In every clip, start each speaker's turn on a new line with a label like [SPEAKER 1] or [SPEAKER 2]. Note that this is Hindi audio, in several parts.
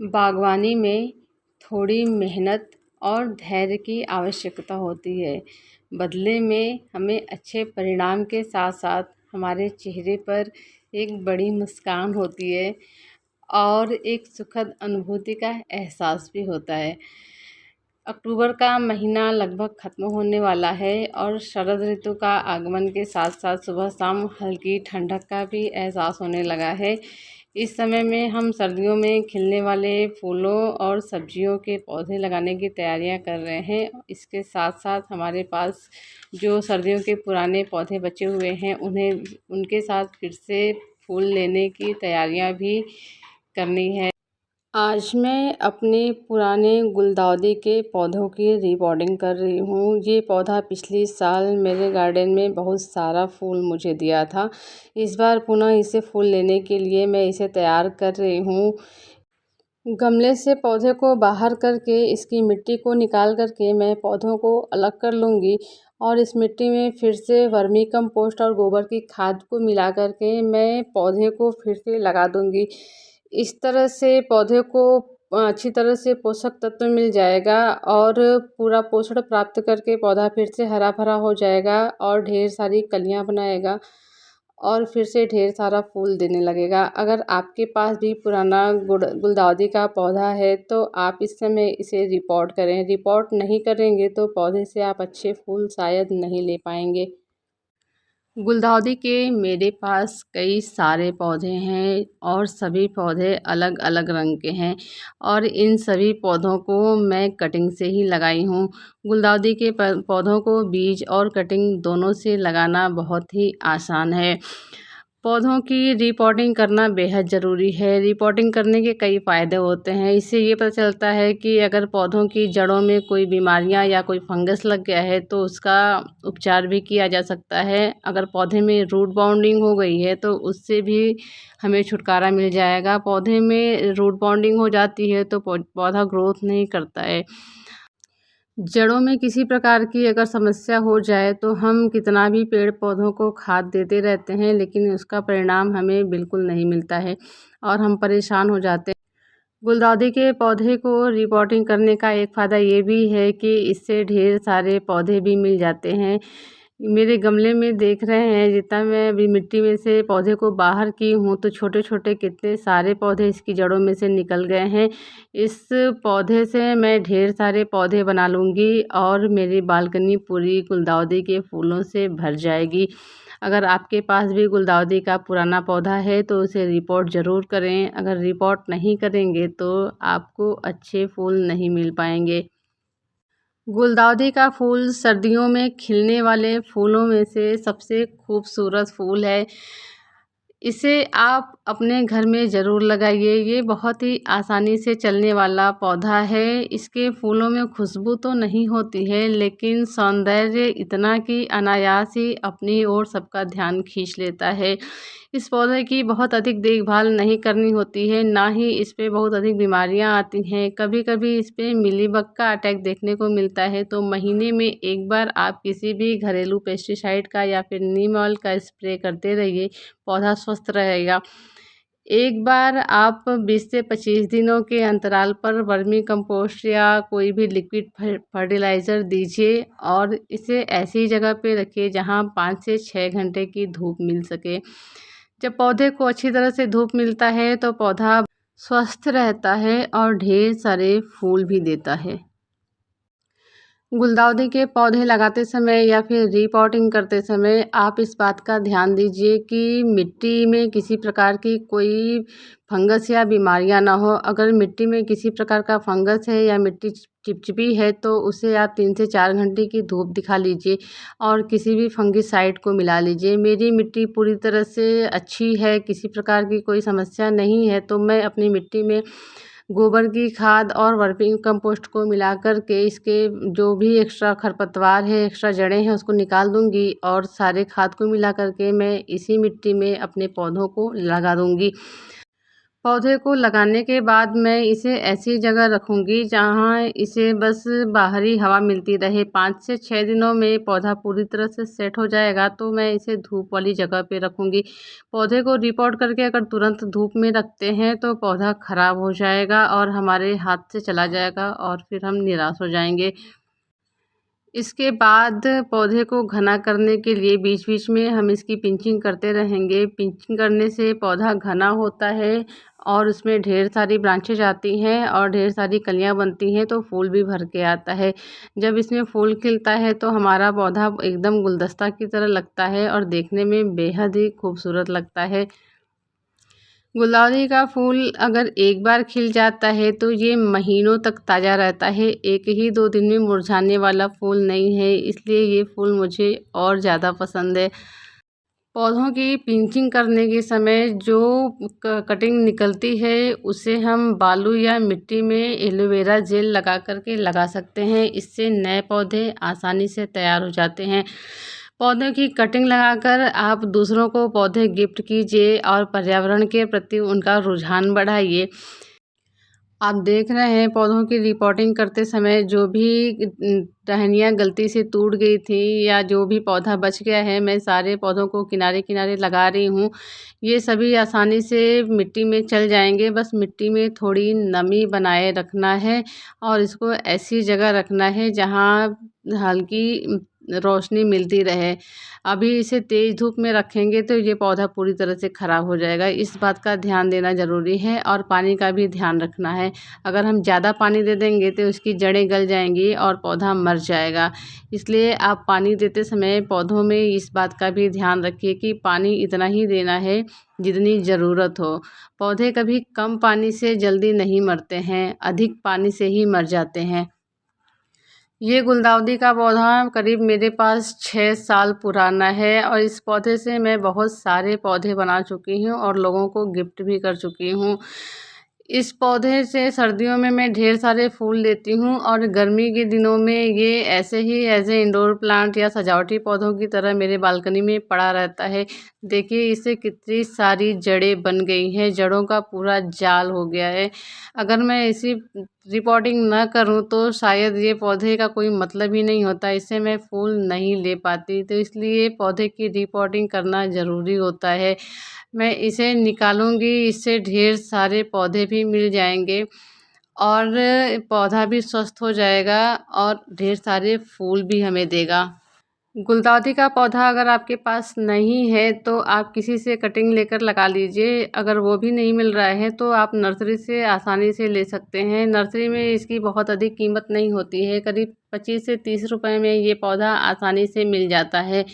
[SPEAKER 1] बागवानी में थोड़ी मेहनत और धैर्य की आवश्यकता होती है। बदले में हमें अच्छे परिणाम के साथ साथ हमारे चेहरे पर एक बड़ी मुस्कान होती है और एक सुखद अनुभूति का एहसास भी होता है। अक्टूबर का महीना लगभग ख़त्म होने वाला है और शरद ऋतु का आगमन के साथ साथ सुबह शाम हल्की ठंडक का भी एहसास होने लगा है। इस समय में हम सर्दियों में खिलने वाले फूलों और सब्जियों के पौधे लगाने की तैयारियां कर रहे हैं। इसके साथ साथ हमारे पास जो सर्दियों के पुराने पौधे बचे हुए हैं उन्हें उनके साथ फिर से फूल लेने की तैयारियां भी करनी है। आज मैं अपने पुराने गुलदाउदी के पौधों की रिपॉटिंग कर रही हूँ। ये पौधा पिछले साल मेरे गार्डन में बहुत सारा फूल मुझे दिया था। इस बार पुनः इसे फूल लेने के लिए मैं इसे तैयार कर रही हूँ। गमले से पौधे को बाहर करके इसकी मिट्टी को निकाल करके मैं पौधों को अलग कर लूँगी और इस मिट्टी में फिर से वर्मी कंपोस्ट और गोबर की खाद को मिला करके मैं पौधे को फिर से लगा दूँगी। इस तरह से पौधे को अच्छी तरह से पोषक तत्व मिल जाएगा और पूरा पोषण प्राप्त करके पौधा फिर से हरा भरा हो जाएगा और ढेर सारी कलियां बनाएगा और फिर से ढेर सारा फूल देने लगेगा। अगर आपके पास भी पुराना गुलदाउदी का पौधा है तो आप इस समय इसे रिपोर्ट करें। रिपोर्ट नहीं करेंगे तो पौधे से आप अच्छे फूल शायद नहीं ले पाएंगे। गुलदाउदी के मेरे पास कई सारे पौधे हैं और सभी पौधे अलग अलग रंग के हैं और इन सभी पौधों को मैं कटिंग से ही लगाई हूँ। गुलदाउदी के पौधों को बीज और कटिंग दोनों से लगाना बहुत ही आसान है। पौधों की रिपोर्टिंग करना बेहद ज़रूरी है। रिपोर्टिंग करने के कई फ़ायदे होते हैं। इससे ये पता चलता है कि अगर पौधों की जड़ों में कोई बीमारियां या कोई फंगस लग गया है तो उसका उपचार भी किया जा सकता है। अगर पौधे में रूट बाउंडिंग हो गई है तो उससे भी हमें छुटकारा मिल जाएगा। पौधे में रूट बाउंडिंग हो जाती है तो पौधा ग्रोथ नहीं करता है। जड़ों में किसी प्रकार की अगर समस्या हो जाए तो हम कितना भी पेड़ पौधों को खाद देते रहते हैं लेकिन उसका परिणाम हमें बिल्कुल नहीं मिलता है और हम परेशान हो जाते हैं। गुलदाउदी के पौधे को रिपोर्टिंग करने का एक फ़ायदा ये भी है कि इससे ढेर सारे पौधे भी मिल जाते हैं। मेरे गमले में देख रहे हैं जितना मैं अभी मिट्टी में से पौधे को बाहर की हूँ तो छोटे छोटे कितने सारे पौधे इसकी जड़ों में से निकल गए हैं। इस पौधे से मैं ढेर सारे पौधे बना लूँगी और मेरी बालकनी पूरी गुलदाउदी के फूलों से भर जाएगी। अगर आपके पास भी गुलदाउदी का पुराना पौधा है तो उसे रिपोर्ट ज़रूर करें। अगर रिपोर्ट नहीं करेंगे तो आपको अच्छे फूल नहीं मिल पाएंगे। गुलदाउदी का फूल सर्दियों में खिलने वाले फूलों में से सबसे खूबसूरत फूल है। इसे आप अपने घर में ज़रूर लगाइए। ये बहुत ही आसानी से चलने वाला पौधा है। इसके फूलों में खुशबू तो नहीं होती है लेकिन सौंदर्य इतना कि अनायास ही अपनी ओर सबका ध्यान खींच लेता है। इस पौधे की बहुत अधिक देखभाल नहीं करनी होती है, ना ही इस पे बहुत अधिक बीमारियां आती हैं। कभी कभी इस पे मिलीबग का अटैक देखने को मिलता है तो महीने में एक बार आप किसी भी घरेलू पेस्टिसाइड का या फिर नीम ऑयल का स्प्रे करते रहिए, पौधा स्वस्थ रहेगा। एक बार आप 20 से 25 दिनों के अंतराल पर वर्मी कंपोस्ट या कोई भी लिक्विड फर्टिलाइज़र दीजिए और इसे ऐसी जगह पे रखिए जहां 5 से 6 घंटे की धूप मिल सके। जब पौधे को अच्छी तरह से धूप मिलता है तो पौधा स्वस्थ रहता है और ढेर सारे फूल भी देता है। गुलदाउदी के पौधे लगाते समय या फिर रीपॉटिंग करते समय आप इस बात का ध्यान दीजिए कि मिट्टी में किसी प्रकार की कोई फंगस या बीमारियां ना हो। अगर मिट्टी में किसी प्रकार का फंगस है या मिट्टी चिपचिपी है तो उसे आप 3 से 4 घंटे की धूप दिखा लीजिए और किसी भी फंगिसाइड को मिला लीजिए। मेरी मिट्टी पूरी तरह से अच्छी है, किसी प्रकार की कोई समस्या नहीं है तो मैं अपनी मिट्टी में गोबर की खाद और वर्मी कंपोस्ट को मिलाकर के इसके जो भी एक्स्ट्रा खरपतवार है, एक्स्ट्रा जड़ें हैं उसको निकाल दूंगी और सारे खाद को मिला करके मैं इसी मिट्टी में अपने पौधों को लगा दूंगी। पौधे को लगाने के बाद मैं इसे ऐसी जगह रखूँगी जहाँ इसे बस बाहरी हवा मिलती रहे। 5 से 6 दिनों में पौधा पूरी तरह से सेट हो जाएगा तो मैं इसे धूप वाली जगह पे रखूँगी। पौधे को रिपोर्ट करके अगर तुरंत धूप में रखते हैं तो पौधा ख़राब हो जाएगा और हमारे हाथ से चला जाएगा और फिर हम निराश हो जाएंगे। इसके बाद पौधे को घना करने के लिए बीच बीच में हम इसकी पिंचिंग करते रहेंगे। पिंचिंग करने से पौधा घना होता है और उसमें ढेर सारी ब्रांचेज आती हैं और ढेर सारी कलियां बनती हैं तो फूल भी भर के आता है। जब इसमें फूल खिलता है तो हमारा पौधा एकदम गुलदस्ता की तरह लगता है और देखने में बेहद ही खूबसूरत लगता है। गुलाउदी का फूल अगर एक बार खिल जाता है तो ये महीनों तक ताज़ा रहता है। एक ही 2 दिन में मुरझाने वाला फूल नहीं है, इसलिए ये फूल मुझे और ज़्यादा पसंद है। पौधों की पिंचिंग करने के समय जो कटिंग निकलती है उसे हम बालू या मिट्टी में एलोवेरा जेल लगा करके लगा सकते हैं। इससे नए पौधे आसानी से तैयार हो जाते हैं। पौधों की कटिंग लगाकर आप दूसरों को पौधे गिफ्ट कीजिए और पर्यावरण के प्रति उनका रुझान बढ़ाइए। आप देख रहे हैं पौधों की रिपोर्टिंग करते समय जो भी टहनियाँ गलती से टूट गई थी या जो भी पौधा बच गया है, मैं सारे पौधों को किनारे किनारे लगा रही हूँ। ये सभी आसानी से मिट्टी में चल जाएंगे, बस मिट्टी में थोड़ी नमी बनाए रखना है और इसको ऐसी जगह रखना है जहाँ हल्की रोशनी मिलती रहे। अभी इसे तेज़ धूप में रखेंगे तो ये पौधा पूरी तरह से ख़राब हो जाएगा। इस बात का ध्यान देना ज़रूरी है और पानी का भी ध्यान रखना है। अगर हम ज़्यादा पानी दे देंगे तो उसकी जड़ें गल जाएंगी और पौधा मर जाएगा। इसलिए आप पानी देते समय पौधों में इस बात का भी ध्यान रखिए कि पानी इतना ही देना है जितनी ज़रूरत हो। पौधे कभी कम पानी से जल्दी नहीं मरते हैं, अधिक पानी से ही मर जाते हैं। ये गुलदाउदी का पौधा करीब मेरे पास 6 साल पुराना है और इस पौधे से मैं बहुत सारे पौधे बना चुकी हूँ और लोगों को गिफ्ट भी कर चुकी हूँ। इस पौधे से सर्दियों में मैं ढेर सारे फूल लेती हूँ और गर्मी के दिनों में ये ऐसे ही एज ए इंडोर प्लांट या सजावटी पौधों की तरह मेरे बालकनी में पड़ा रहता है। देखिए इसे कितनी सारी जड़ें बन गई हैं, जड़ों का पूरा जाल हो गया है। अगर मैं इसी रिपोर्टिंग ना करूँ तो शायद ये पौधे का कोई मतलब ही नहीं होता, इससे मैं फूल नहीं ले पाती। तो इसलिए पौधे की रिपोर्टिंग करना ज़रूरी होता है। मैं इसे निकालूंगी, इससे ढेर सारे पौधे भी मिल जाएंगे और पौधा भी स्वस्थ हो जाएगा और ढेर सारे फूल भी हमें देगा। गुलदाउदी का पौधा अगर आपके पास नहीं है तो आप किसी से कटिंग लेकर लगा लीजिए। अगर वो भी नहीं मिल रहा है तो आप नर्सरी से आसानी से ले सकते हैं। नर्सरी में इसकी बहुत अधिक कीमत नहीं होती है, करीब 25 से 30 रुपए में ये पौधा आसानी से मिल जाता है।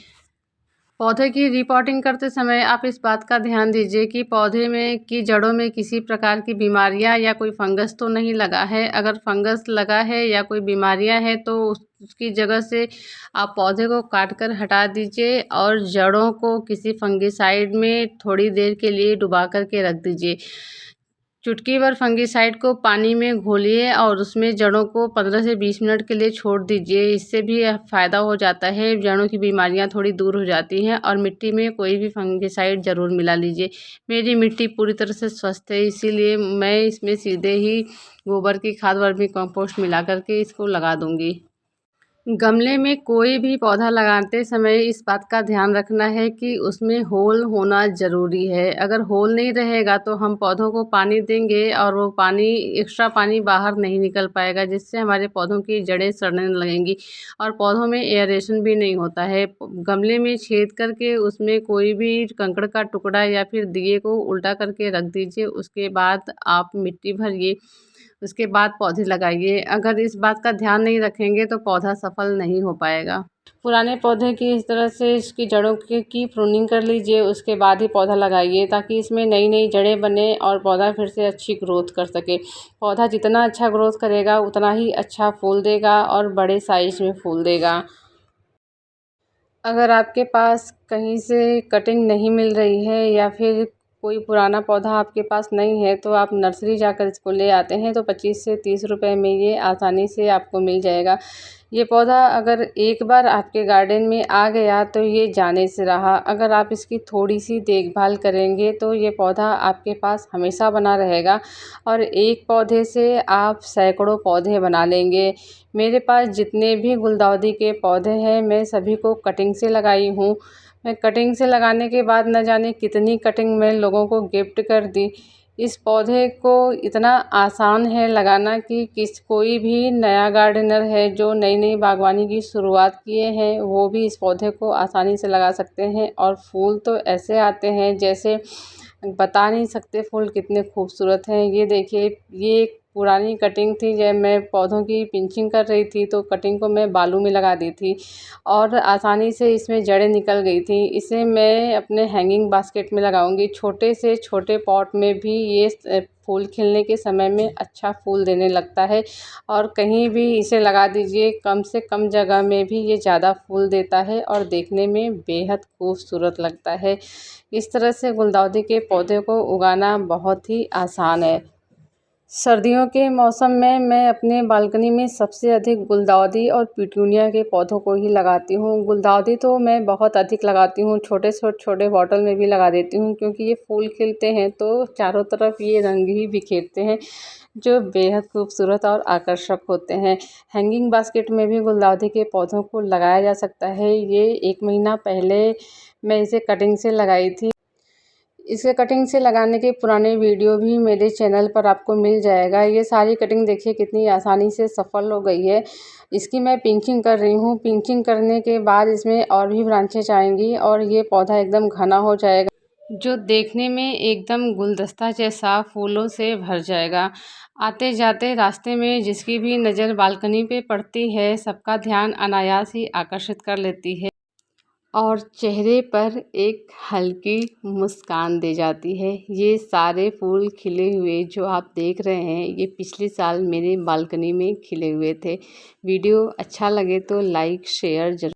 [SPEAKER 1] पौधे की रिपोर्टिंग करते समय आप इस बात का ध्यान दीजिए कि पौधे में की जड़ों में किसी प्रकार की बीमारियां या कोई फंगस तो नहीं लगा है। अगर फंगस लगा है या कोई बीमारियां हैं तो उसकी जगह से आप पौधे को काट कर हटा दीजिए और जड़ों को किसी फंगिसाइड में थोड़ी देर के लिए डुबा करके रख दीजिए। चुटकी भर फंगिसाइड को पानी में घोलिए और उसमें जड़ों को 15 से 20 मिनट के लिए छोड़ दीजिए। इससे भी फ़ायदा हो जाता है, जड़ों की बीमारियां थोड़ी दूर हो जाती हैं। और मिट्टी में कोई भी फंगिसाइड ज़रूर मिला लीजिए। मेरी मिट्टी पूरी तरह से स्वस्थ है, इसीलिए मैं इसमें सीधे ही गोबर की खाद वर्मी कंपोस्ट मिला करके इसको लगा दूँगी। गमले में कोई भी पौधा लगाते समय इस बात का ध्यान रखना है कि उसमें होल होना ज़रूरी है। अगर होल नहीं रहेगा तो हम पौधों को पानी देंगे और वो पानी एक्स्ट्रा पानी बाहर नहीं निकल पाएगा, जिससे हमारे पौधों की जड़ें सड़ने लगेंगी और पौधों में एयरेशन भी नहीं होता है। गमले में छेद करके उसमें कोई भी कंकड़ का टुकड़ा या फिर दिए को उल्टा करके रख दीजिए। उसके बाद आप मिट्टी भरिए, उसके बाद पौधे लगाइए। अगर इस बात का ध्यान नहीं रखेंगे तो पौधा सफल नहीं हो पाएगा। पुराने पौधे की इस तरह से इसकी जड़ों की प्रूनिंग कर लीजिए, उसके बाद ही पौधा लगाइए ताकि इसमें नई नई जड़ें बने और पौधा फिर से अच्छी ग्रोथ कर सके। पौधा जितना अच्छा ग्रोथ करेगा उतना ही अच्छा फूल देगा और बड़े साइज में फूल देगा। अगर आपके पास कहीं से कटिंग नहीं मिल रही है या फिर कोई पुराना पौधा आपके पास नहीं है तो आप नर्सरी जाकर इसको ले आते हैं तो 25 से 30 रुपए में ये आसानी से आपको मिल जाएगा। ये पौधा अगर एक बार आपके गार्डन में आ गया तो ये जाने से रहा। अगर आप इसकी थोड़ी सी देखभाल करेंगे तो ये पौधा आपके पास हमेशा बना रहेगा और एक पौधे से आप सैकड़ों पौधे बना लेंगे। मेरे पास जितने भी गुलदाउदी के पौधे हैं मैं सभी को कटिंग से लगाई हूँ। मैं कटिंग से लगाने के बाद न जाने कितनी कटिंग मैं लोगों को गिफ्ट कर दी। इस पौधे को इतना आसान है लगाना कि कोई भी नया गार्डनर है जो नई नई बागवानी की शुरुआत किए हैं वो भी इस पौधे को आसानी से लगा सकते हैं। और फूल तो ऐसे आते हैं जैसे बता नहीं सकते फूल कितने खूबसूरत हैं। ये देखिए, ये एक पुरानी कटिंग थी जब मैं पौधों की पिंचिंग कर रही थी तो कटिंग को मैं बालू में लगा दी थी और आसानी से इसमें जड़ें निकल गई थी। इसे मैं अपने हैंगिंग बास्केट में लगाऊंगी। छोटे से छोटे पॉट में भी ये फूल खिलने के समय में अच्छा फूल देने लगता है और कहीं भी इसे लगा दीजिए, कम से कम जगह में भी ये ज़्यादा फूल देता है और देखने में बेहद खूबसूरत लगता है। इस तरह से गुलदाउदी के पौधे को उगाना बहुत ही आसान है। सर्दियों के मौसम में मैं अपने बालकनी में सबसे अधिक गुलदाउदी और पिटूनिया के पौधों को ही लगाती हूँ। गुलदाउदी तो मैं बहुत अधिक लगाती हूँ, छोटे छोटे बॉटल में भी लगा देती हूँ क्योंकि ये फूल खिलते हैं तो चारों तरफ ये रंग ही बिखेरते हैं जो बेहद खूबसूरत और आकर्षक होते हैं। हैंगिंग बास्केट में भी गुलदाउदी के पौधों को लगाया जा सकता है। ये 1 महीना पहले मैं इसे कटिंग से लगाई थी। इसे कटिंग से लगाने के पुराने वीडियो भी मेरे चैनल पर आपको मिल जाएगा। ये सारी कटिंग देखिए कितनी आसानी से सफल हो गई है। इसकी मैं पिंचिंग कर रही हूँ। पिंचिंग करने के बाद इसमें और भी ब्रांचेज आएंगी और ये पौधा एकदम घना हो जाएगा जो देखने में एकदम गुलदस्ता जैसा फूलों से भर जाएगा। आते जाते रास्ते में जिसकी भी नज़र बालकनी पे पड़ती है सबका ध्यान अनायास ही आकर्षित कर लेती है और चेहरे पर एक हल्की मुस्कान दे जाती है। ये सारे फूल खिले हुए जो आप देख रहे हैं ये पिछले साल मेरे बालकनी में खिले हुए थे। वीडियो अच्छा लगे तो लाइक शेयर ज़रूर